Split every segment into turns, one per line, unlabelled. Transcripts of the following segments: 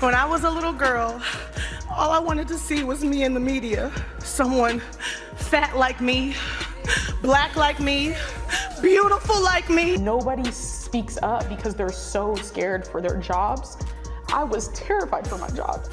When I was a little girl, all I wanted to see was me in the media. Someone fat like me, black like me, beautiful like me.
Nobody speaks up because they're so scared for their jobs. I was terrified for my job.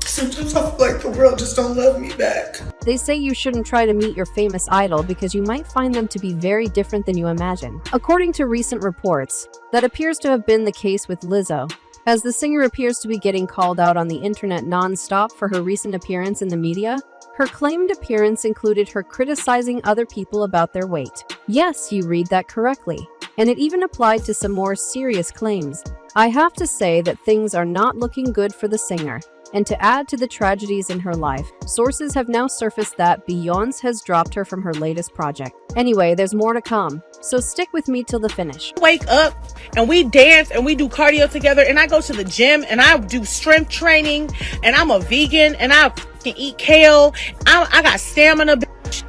Sometimes I feel like the world just don't love me back.
They say you shouldn't try to meet your famous idol because you might find them to be very different than you imagine. According to recent reports, that appears to have been the case with Lizzo, as the singer appears to be getting called out on the internet non-stop for her recent appearance in the media. Her claimed appearance included her criticizing other people about their weight. Yes, you read that correctly. And it even applied to some more serious claims. I have to say that things are not looking good for the singer. And to add to the tragedies in her life, sources have now surfaced that Beyonce has dropped her from her latest project. Anyway, there's more to come, so stick with me till the finish.
Wake up and we dance and we do cardio together, and I go to the gym and I do strength training, and I'm a vegan and I can eat kale. I got stamina.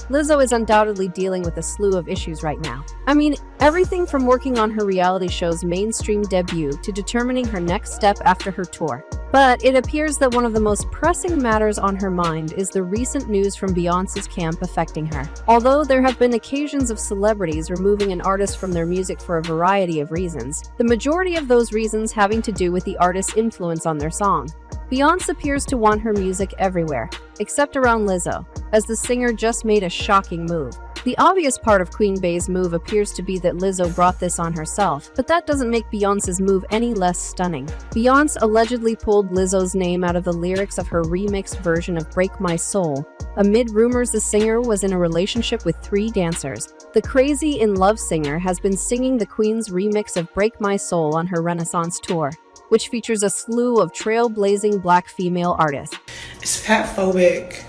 Lizzo is undoubtedly dealing with a slew of issues right now. I mean, everything from working on her reality show's mainstream debut to determining her next step after her tour. But it appears that one of the most pressing matters on her mind is the recent news from Beyonce's camp affecting her. Although there have been occasions of celebrities removing an artist from their music for a variety of reasons, the majority of those reasons having to do with the artist's influence on their song. Beyonce appears to want her music everywhere, except around Lizzo, as the singer just made a shocking move. The obvious part of Queen Bey's move appears to be that Lizzo brought this on herself, but that doesn't make Beyonce's move any less stunning. Beyonce allegedly pulled Lizzo's name out of the lyrics of her remixed version of Break My Soul, amid rumors the singer was in a relationship with 3 dancers. The Crazy in Love singer has been singing the Queen's remix of Break My Soul on her Renaissance tour, which features a slew of trailblazing black female artists.
It's fatphobic,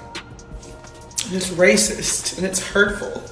and it's racist, and it's hurtful.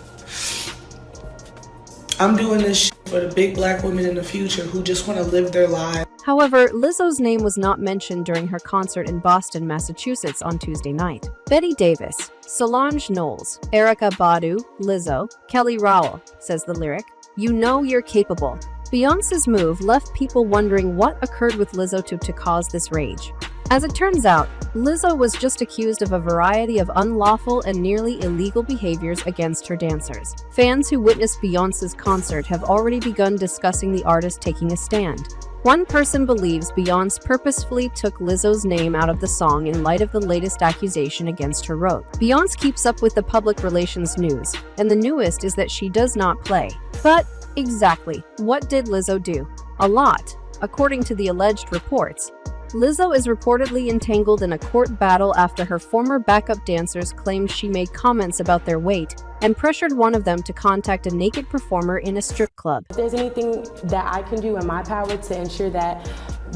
I'm doing this shit for the big black women in the future who just want to live their lives.
However, Lizzo's name was not mentioned during her concert in Boston, Massachusetts on Tuesday night. Betty Davis, Solange Knowles, Erykah Badu, Lizzo, Kelly Rowell, says the lyric, "You know you're capable." Beyonce's move left people wondering what occurred with Lizzo to cause this rage. As it turns out, Lizzo was just accused of a variety of unlawful and nearly illegal behaviors against her dancers. Fans who witnessed Beyonce's concert have already begun discussing the artist taking a stand. One person believes Beyonce purposefully took Lizzo's name out of the song in light of the latest accusation against her wrote. Beyonce keeps up with the public relations news, and the newest is that she does not play. But exactly, what did Lizzo do? A lot, according to the alleged reports. Lizzo is reportedly entangled in a court battle after her former backup dancers claimed she made comments about their weight and pressured one of them to contact a naked performer in a strip club.
If there's anything that I can do in my power to ensure that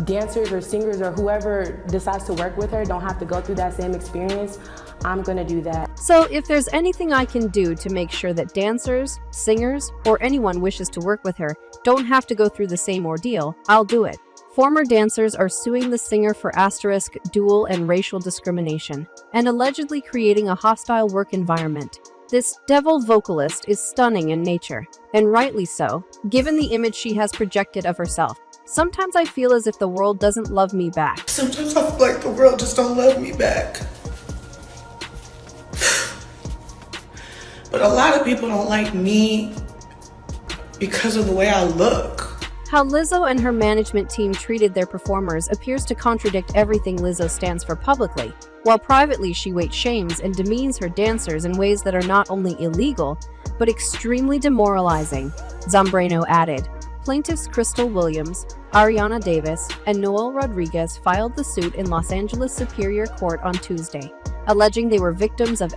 dancers or singers or whoever decides to work with her don't have to go through that same experience, I'm gonna do that.
So if there's anything I can do to make sure that dancers, singers, or anyone wishes to work with her don't have to go through the same ordeal, I'll do it. Former dancers are suing the singer for dual and racial discrimination, and allegedly creating a hostile work environment. This devil vocalist is stunning in nature, and rightly so, given the image she has projected of herself. Sometimes I feel as if the world doesn't love me back.
Sometimes I feel like the world just don't love me back. But a lot of people don't like me because of the way I look.
How Lizzo and her management team treated their performers appears to contradict everything Lizzo stands for publicly, while privately she weight shames and demeans her dancers in ways that are not only illegal, but extremely demoralizing, Zambrano added. Plaintiffs Crystal Williams, Ariana Davis, and Noel Rodriguez filed the suit in Los Angeles Superior Court on Tuesday, alleging they were victims of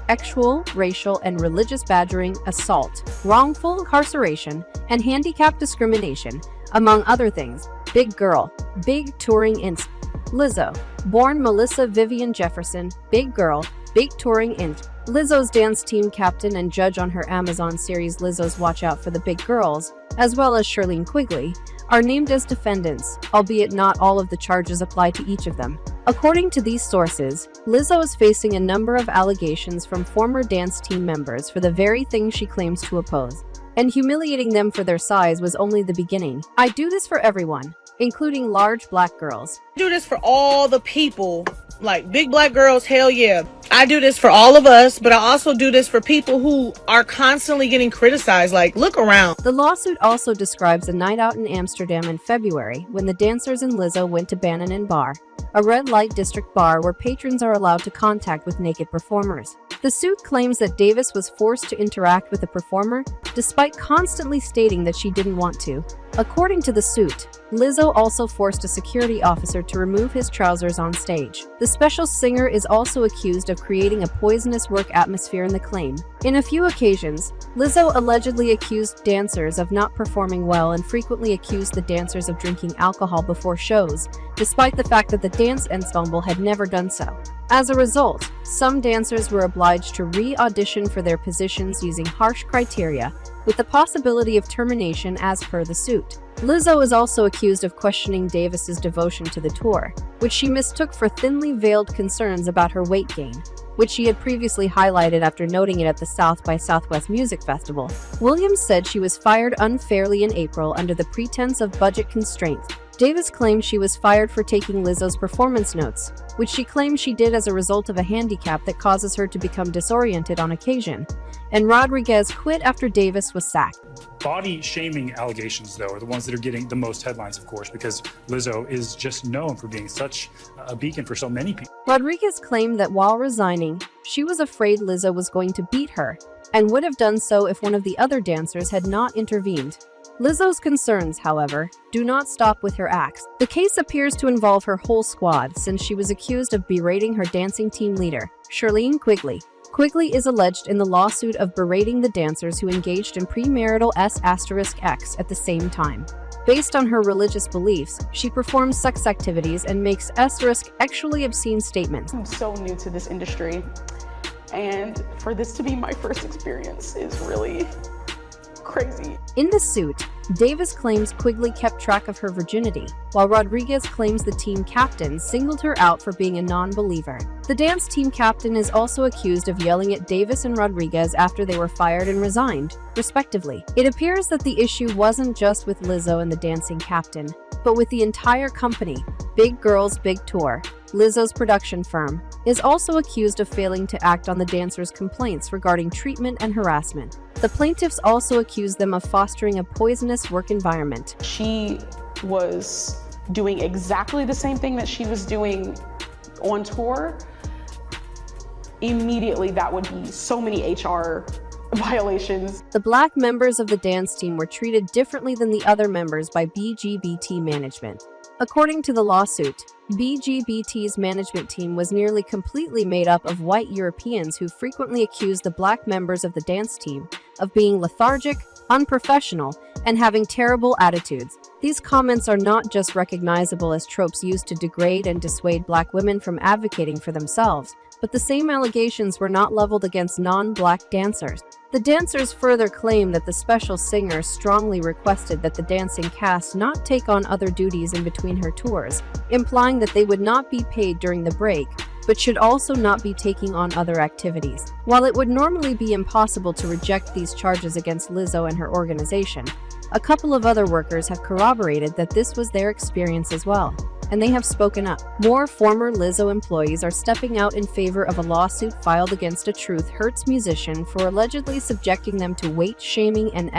sexual, racial, and religious badgering, assault, wrongful incarceration, and handicap discrimination, among other things. Big Girl, Big Touring Inc. Lizzo, born Melissa Vivian Jefferson, Big Girl, Big Touring Inc. Lizzo's dance team captain and judge on her Amazon series Lizzo's Watch Out for the Big Girls, as well as Shirlene Quigley, are named as defendants, albeit not all of the charges apply to each of them. According to these sources, Lizzo is facing a number of allegations from former dance team members for the very thing she claims to oppose. and humiliating them for their size was only the beginning. I do this for everyone, including large black girls.
I do this for all the people, like big black girls, hell yeah. I do this for all of us, but I also do this for people who are constantly getting criticized. Like, look around.
The lawsuit also describes a night out in Amsterdam in February when the dancers and Lizzo went to Bannon Bar, a red light district bar where patrons are allowed to contact with naked performers. The suit claims that Davis was forced to interact with the performer despite constantly stating that she didn't want to. According to the suit, Lizzo also forced a security officer to remove his trousers on stage. The special singer is also accused of creating a poisonous work atmosphere in the claim. In a few occasions, Lizzo allegedly accused dancers of not performing well and frequently accused the dancers of drinking alcohol before shows, despite the fact that the dance ensemble had never done so. As a result, some dancers were obliged to re-audition for their positions using harsh criteria, with the possibility of termination as per the suit. Lizzo is also accused of questioning Davis's devotion to the tour, which she mistook for thinly veiled concerns about her weight gain, which she had previously highlighted after noting it at the South by Southwest Music Festival. Williams said she was fired unfairly in April under the pretense of budget constraints. Davis claimed she was fired for taking Lizzo's performance notes, which she claimed she did as a result of a handicap that causes her to become disoriented on occasion. And Rodriguez quit after Davis was sacked.
Body shaming allegations, though, are the ones that are getting the most headlines, of course, because Lizzo is just known for being such a beacon for so many people.
Rodriguez claimed that while resigning, she was afraid Lizzo was going to beat her, and would have done so if one of the other dancers had not intervened. Lizzo's concerns, however, do not stop with her acts. The case appears to involve her whole squad since she was accused of berating her dancing team leader, Shirlene Quigley. Quigley is alleged in the lawsuit of berating the dancers who engaged in premarital S*X at the same time. Based on her religious beliefs, she performs sex activities and makes sexually obscene statements.
I'm so new to this industry, and for this to be my first experience is really crazy.
In the suit, Davis claims Quigley kept track of her virginity, while Rodriguez claims the team captain singled her out for being a non-believer. The dance team captain is also accused of yelling at Davis and Rodriguez after they were fired and resigned, respectively. It appears that the issue wasn't just with Lizzo and the dancing captain, but with the entire company. Big Girls Big Tour, Lizzo's production firm, is also accused of failing to act on the dancers' complaints regarding treatment and harassment. The plaintiffs also accuse them of fostering a poisonous work environment.
She was doing exactly the same thing that she was doing on tour. Immediately, that would be so many HR violations.
The black members of the dance team were treated differently than the other members by BGBT management. According to the lawsuit, BGBT's management team was nearly completely made up of white Europeans who frequently accused the black members of the dance team of being lethargic, unprofessional, and having terrible attitudes. These comments are not just recognizable as tropes used to degrade and dissuade black women from advocating for themselves, but the same allegations were not leveled against non-black dancers. The dancers further claim that the special singer strongly requested that the dancing cast not take on other duties in between her tours, implying that they would not be paid during the break, but should also not be taking on other activities. While it would normally be impossible to reject these charges against Lizzo and her organization, a couple of other workers have corroborated that this was their experience as well, and they have spoken up. More former Lizzo employees are stepping out in favor of a lawsuit filed against a Truth Hurts musician for allegedly subjecting them to weight shaming and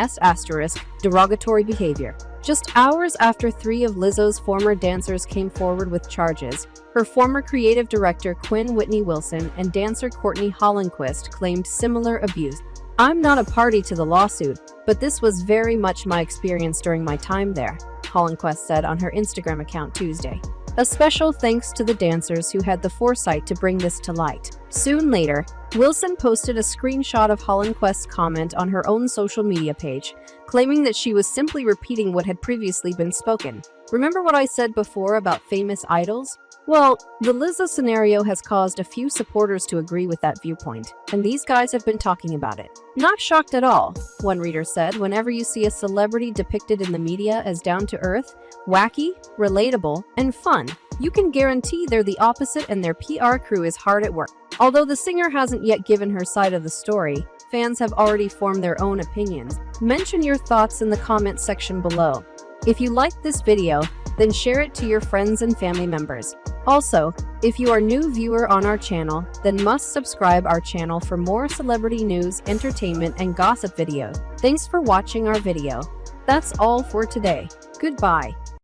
derogatory behavior. Just hours after 3 of Lizzo's former dancers came forward with charges, her former creative director Quinn Whitney Wilson and dancer Courtney Hollenquist claimed similar abuse. "I'm not a party to the lawsuit, but this was very much my experience during my time there," Hollenquist said on her Instagram account Tuesday. A special thanks to the dancers who had the foresight to bring this to light. Soon later, Wilson posted a screenshot of Hollenquist's comment on her own social media page, claiming that she was simply repeating what had previously been spoken. "Remember what I said before about famous idols? Well, the Lizzo scenario has caused a few supporters to agree with that viewpoint, and these guys have been talking about it. Not shocked at all," one reader said. "Whenever you see a celebrity depicted in the media as down-to-earth, wacky, relatable, and fun, you can guarantee they're the opposite and their PR crew is hard at work." Although the singer hasn't yet given her side of the story, fans have already formed their own opinions. Mention your thoughts in the comment section below. If you liked this video, then share it to your friends and family members. Also, if you are a new viewer on our channel, then must subscribe our channel for more celebrity news, entertainment, and gossip videos. Thanks for watching our video. That's all for today. Goodbye.